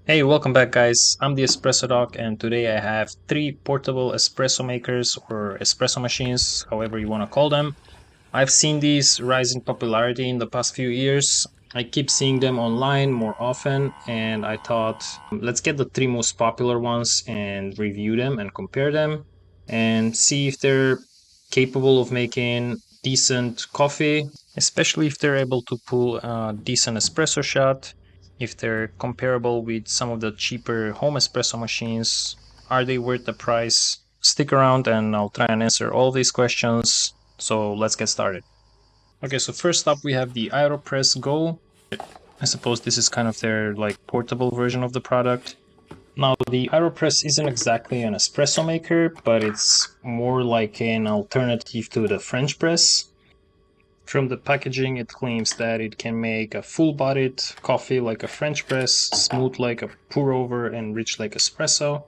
Hey, welcome back guys. I'm the Espresso Doc and today I have three portable espresso makers or espresso machines, however you want to call them. I've seen these rise in popularity in the past few years. I keep seeing them online more often and I thought let's get the three most popular ones and review them and compare them and see if they're capable of making decent coffee, especially if they're able to pull a decent espresso shot. If they're comparable with some of the cheaper home espresso machines, are they worth the price? Stick around and I'll try and answer all these questions. So let's get started. Okay, so first up we have the Aeropress Go. I suppose this is kind of their portable version of the product. Now the Aeropress isn't exactly an espresso maker, but it's more like an alternative to the French press. From the packaging, it claims that it can make a full-bodied coffee like a French press, smooth like a pour-over, and rich like espresso.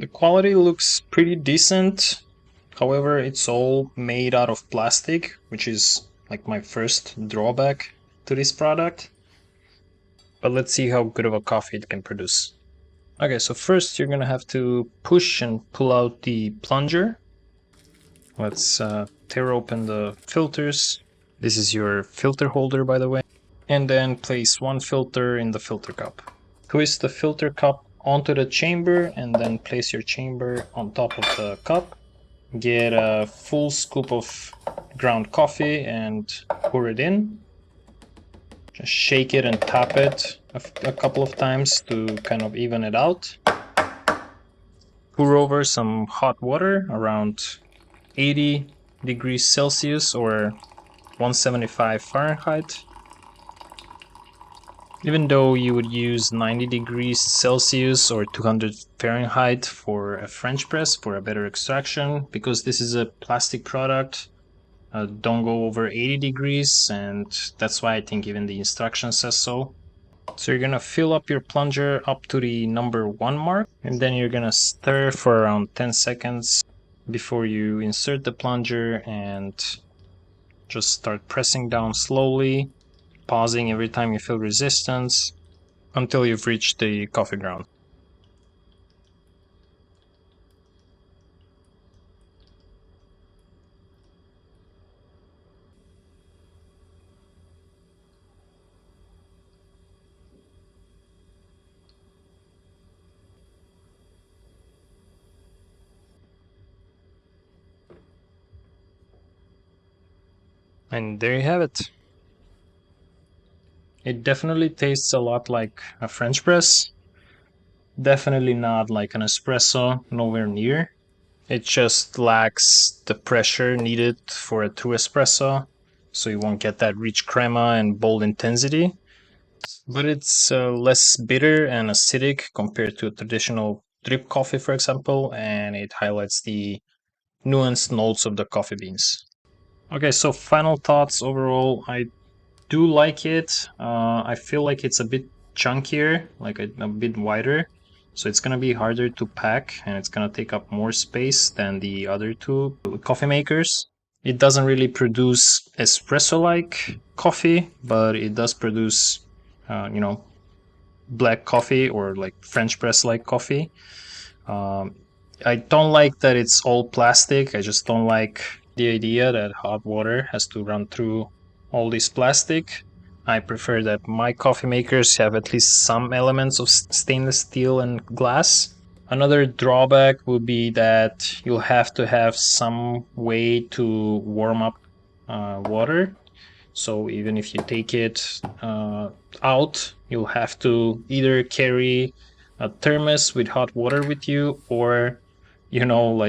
The quality looks pretty decent. However, it's all made out of plastic, which is like my first drawback to this product. But let's see how good of a coffee it can produce. Okay, so first you're gonna have to push and pull out the plunger. Let's tear open the filters. This is your filter holder, by the way. And then place one filter in the filter cup. Twist the filter cup onto the chamber and then place your chamber on top of the cup. Get a full scoop of ground coffee and pour it in. Just shake it and tap it a couple of times to kind of even it out. Pour over some hot water around 80 degrees Celsius or 175 Fahrenheit. Even though you would use 90 degrees Celsius or 200 Fahrenheit for a French press for a better extraction, because this is a plastic product, don't go over 80 degrees, and that's why I think even the instruction says so. So you're gonna fill up your plunger up to the number 1 mark, and then you're gonna stir for around 10 seconds before you insert the plunger and just start pressing down slowly, pausing every time you feel resistance until you've reached the coffee ground. And there you have it. It definitely tastes a lot like a French press. Definitely not like an espresso, nowhere near. It just lacks the pressure needed for a true espresso, so you won't get that rich crema and bold intensity. But it's less bitter and acidic compared to a traditional drip coffee, for example, and it highlights the nuanced notes of the coffee beans. Okay, so final thoughts overall. I do like it. I feel like it's a bit chunkier, like a bit wider. So it's gonna be harder to pack and it's gonna take up more space than the other two coffee makers. It doesn't really produce espresso-like coffee, but it does produce, black coffee or like French press-like coffee. I don't like that it's all plastic. I just don't like the idea that hot water has to run through all this plastic. I prefer that my coffee makers have at least some elements of stainless steel and glass. Another drawback would be that you'll have to have some way to warm up water. So even if you take it out, you'll have to either carry a thermos with hot water with you, or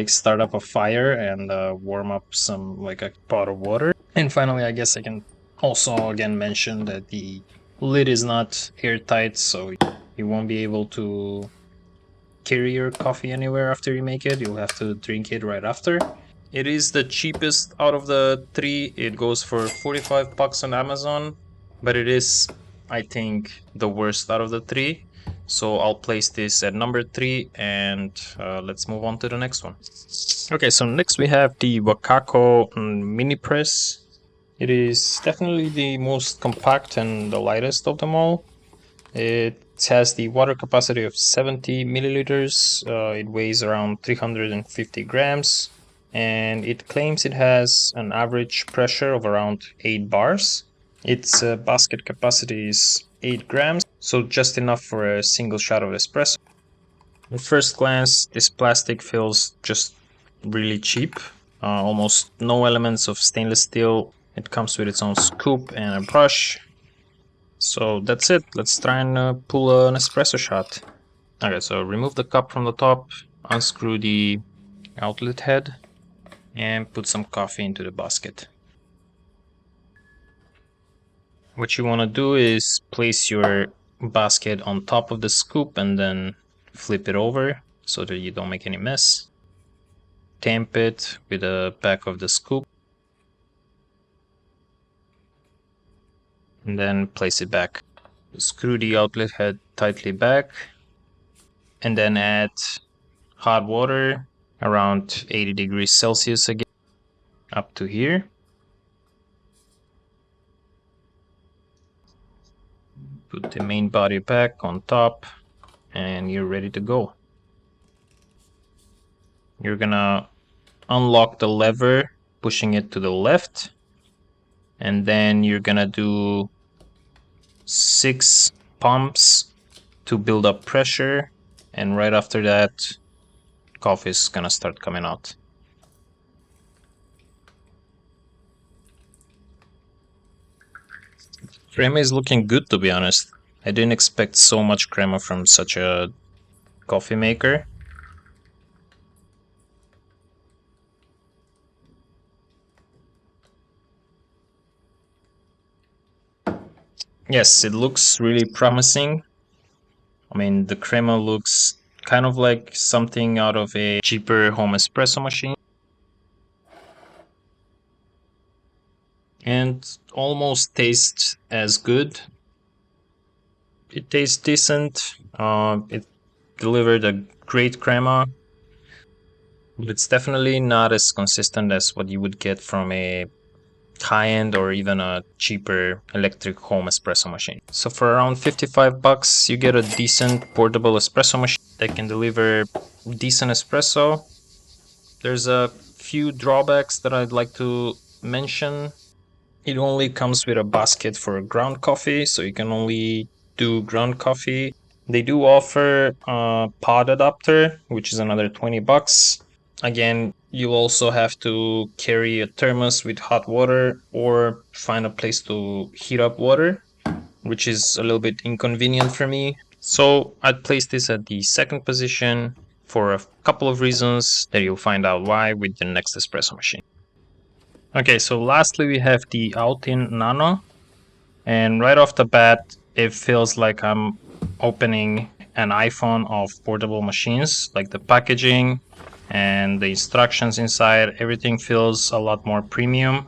start up a fire and warm up some like a pot of water. And finally, I guess I can also again mention that the lid is not airtight, so you won't be able to carry your coffee anywhere after you make it. You'll have to drink it right after. It is the cheapest out of the three. It goes for 45 bucks on Amazon, but it is, I think, the worst out of the three. So I'll place this at number 3 and let's move on to the next one. Okay, so next we have the Wacaco Minipress. It is definitely the most compact and the lightest of them all. It It has the water capacity of 70 milliliters. It weighs around 350 grams, and it claims it has an average pressure of around 8 bars. Its basket capacity is 8 grams, so just enough for a single shot of espresso. At first glance, this plastic feels just really cheap. Almost no elements of stainless steel. It comes with its own scoop and a brush. So that's it. Let's try and pull an espresso shot. Okay, so remove the cup from the top, unscrew the outlet head, and put some coffee into the basket. What you want to do is place your basket on top of the scoop and then flip it over so that you don't make any mess. Tamp it with the back of the scoop, and then place it back. Screw the outlet head tightly back, and then add hot water around 80 degrees Celsius again, up to here. Put the main body back on top, and you're ready to go. You're gonna unlock the lever, pushing it to the left, and then you're gonna do 6 pumps to build up pressure, and right after that, coffee is gonna start coming out. Crema is looking good, to be honest. I didn't expect so much crema from such a coffee maker. Yes, it looks really promising. I mean, the crema looks kind of like something out of a cheaper home espresso machine. And almost tastes as good. It tastes decent. It delivered a great crema, but it's definitely not as consistent as what you would get from a high-end or even a cheaper electric home espresso machine. So for around 55 bucks, you get a decent portable espresso machine that can deliver decent espresso. There's a few drawbacks that I'd like to mention. It only comes with a basket for ground coffee, so you can only do ground coffee. They do offer a pod adapter, which is another 20 bucks. Again, you also have to carry a thermos with hot water or find a place to heat up water, which is a little bit inconvenient for me. So I'd place this at the second position for a couple of reasons that you'll find out why with the next espresso machine. Okay, so lastly we have the Outin Nano, and right off the bat it feels like I'm opening an iPhone of portable machines. Like the packaging and the instructions inside, everything feels a lot more premium.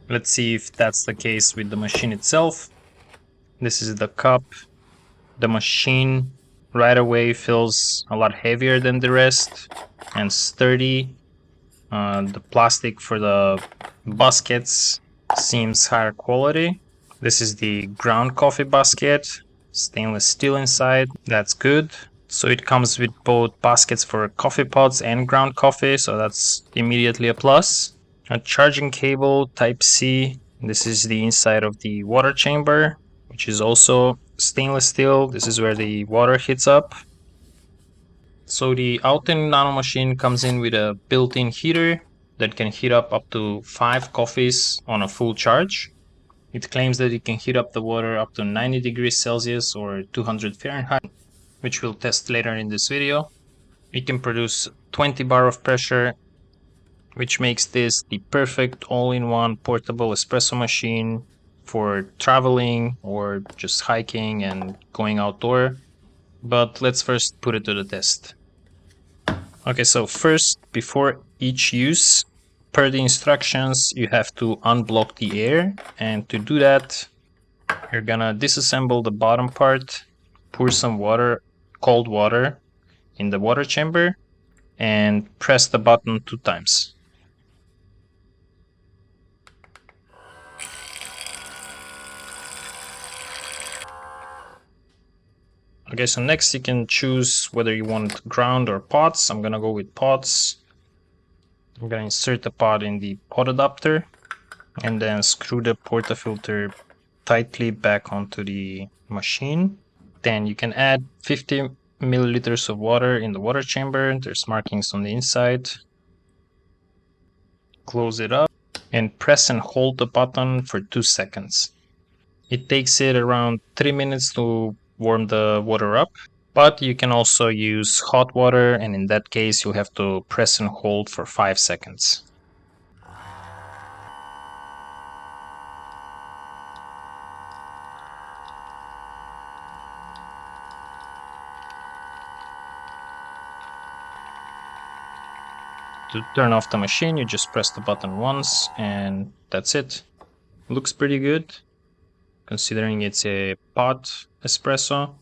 Let's see if that's the case with the machine itself. This is the cup. The machine right away feels a lot heavier than the rest and sturdy. The plastic for the baskets seems higher quality. This is the ground coffee basket, stainless steel inside, that's good. So it comes with both baskets for coffee pods and ground coffee, so that's immediately a plus. A charging cable type C, this is the inside of the water chamber, which is also stainless steel. This is where the water heats up. So the Outin Nano machine comes in with a built-in heater that can heat up to 5 coffees on a full charge. It claims that it can heat up the water up to 90 degrees Celsius or 200 Fahrenheit, which we'll test later in this video. It can produce 20 bar of pressure, which makes this the perfect all-in-one portable espresso machine for traveling or just hiking and going outdoor. But let's first put it to the test. Okay, so first, before each use, per the instructions, you have to unblock the air, and to do that, you're gonna disassemble the bottom part, pour some water, cold water, in the water chamber, and press the button 2 times. Okay, so next you can choose whether you want ground or pots. I'm gonna go with pots. I'm gonna insert the pot in the pot adapter and then screw the portafilter tightly back onto the machine. Then you can add 50 milliliters of water in the water chamber. There's markings on the inside. Close it up and press and hold the button for 2 seconds. It takes it around 3 minutes to warm the water up, but you can also use hot water, and in that case you'll have to press and hold for 5 seconds. To turn off the machine, you just press the button once and that's it. Looks pretty good, considering it's a pot espresso.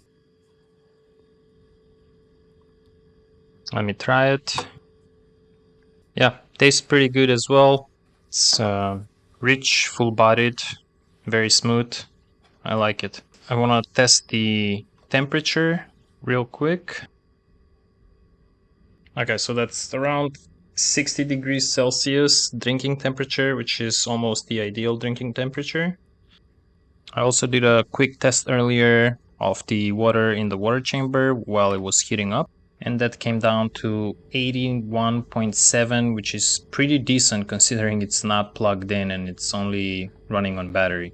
Let me try it. Yeah, tastes pretty good as well. It's rich, full-bodied, very smooth. I like it. I want to test the temperature real quick. Okay, so that's around 60 degrees Celsius drinking temperature, which is almost the ideal drinking temperature. I also did a quick test earlier of the water in the water chamber while it was heating up, and that came down to 81.7, which is pretty decent considering it's not plugged in and it's only running on battery.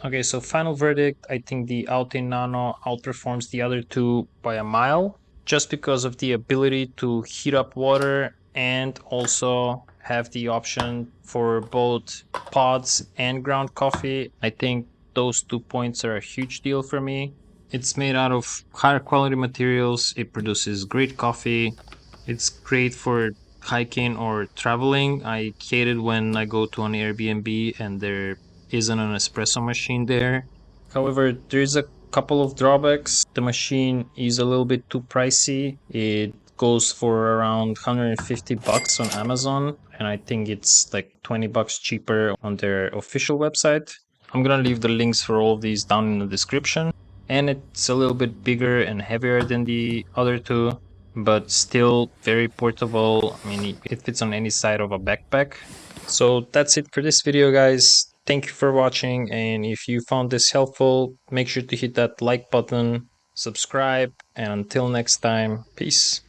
Okay, so final verdict, I think the Outin Nano outperforms the other two by a mile, just because of the ability to heat up water and also have the option for both pods and ground coffee. I think those 2 points are a huge deal for me. It's made out of higher quality materials, it produces great coffee, it's great for hiking or traveling. I hate it when I go to an Airbnb and there isn't an espresso machine there. However, there's a couple of drawbacks. The machine is a little bit too pricey. It goes for around 150 bucks on Amazon, and I think it's like 20 bucks cheaper on their official website. I'm gonna leave the links for all of these down in the description. And it's a little bit bigger and heavier than the other two, but still very portable. I mean, it fits on any side of a backpack. So that's it for this video, guys. Thank you for watching, and if you found this helpful, make sure to hit that like button, subscribe, and until next time, peace.